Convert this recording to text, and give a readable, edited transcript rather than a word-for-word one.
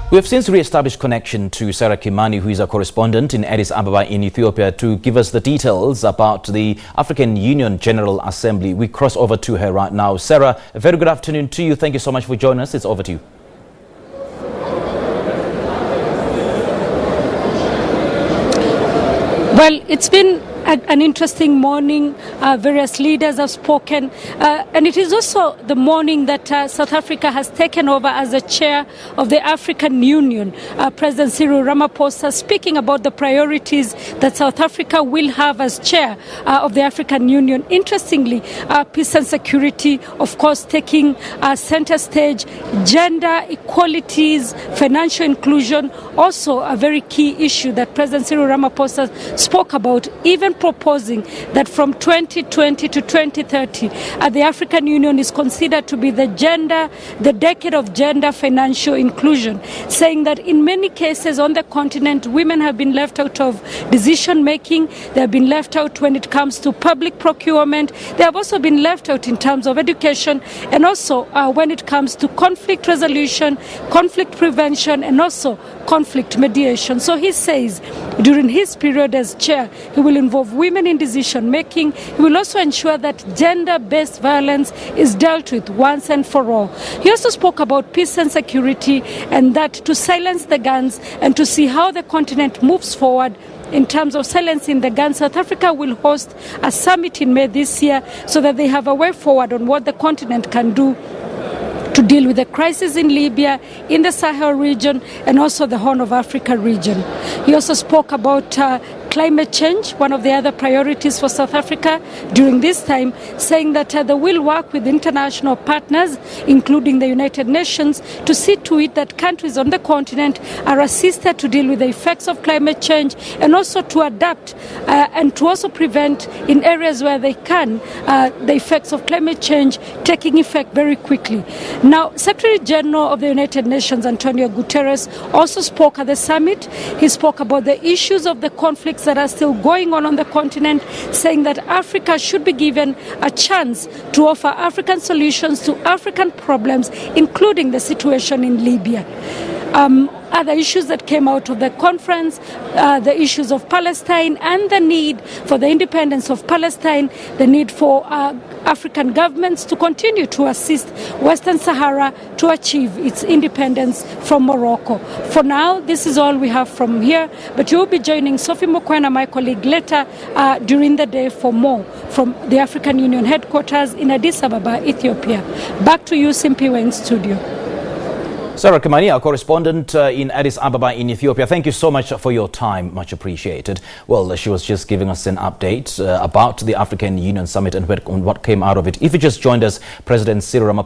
We have since re-established connection to Sarah Kimani, who is a correspondent in Addis Ababa in Ethiopia, to give us the details about the African Union General Assembly. We cross over to her right now. Sarah, a very good afternoon to you. Thank you so much for joining us. It's over to you. Well, it's been an interesting morning. Various leaders have spoken, and it is also the morning that South Africa has taken over as the chair of the African Union. President Cyril Ramaphosa speaking about the priorities that South Africa will have as chair of the African Union. Interestingly, peace and security, of course, taking center stage, gender equalities, financial inclusion, also a very key issue that President Cyril Ramaphosa spoke about, even proposing that from 2020 to 2030, the African Union is considered to be the decade of gender financial inclusion, saying that in many cases on the continent, women have been left out of decision making, they have been left out when it comes to public procurement, they have also been left out in terms of education, and also when it comes to conflict resolution, conflict prevention, and also conflict mediation. So he says during his period as chair, he will involve women in decision making. He will also ensure that gender-based violence is dealt with once and for all. He also spoke about peace and security, and that to silence the guns and to see how the continent moves forward. In terms of silencing the guns, South Africa will host a summit in May this year so that they have a way forward on what the continent can do to deal with the crisis in Libya, in the Sahel region, and also the Horn of Africa region. He also spoke about climate change, one of the other priorities for South Africa during this time, saying that they will work with international partners, including the United Nations, to see to it that countries on the continent are assisted to deal with the effects of climate change, and also to adapt and to also prevent in areas where they can the effects of climate change taking effect very quickly. Now, Secretary General of the United Nations, Antonio Guterres, also spoke at the summit. He spoke about the issues of the conflicts that are still going on the continent, saying that Africa should be given a chance to offer African solutions to African problems, including the situation in Libya. Other issues that came out of the conference, the issues of Palestine and the need for the independence of Palestine, the need for African governments to continue to assist Western Sahara to achieve its independence from Morocco. For now, this is all we have from here, but you will be joining Sophie Mokwena, my colleague, later during the day for more from the African Union headquarters in Addis Ababa, Ethiopia. Back to you, Simpiwe, in studio. Sarah Kimani, our correspondent in Addis Ababa in Ethiopia, thank you so much for your time. Much appreciated. Well, she was just giving us an update about the African Union Summit and what came out of it. If you just joined us, President Cyril Ramaphosa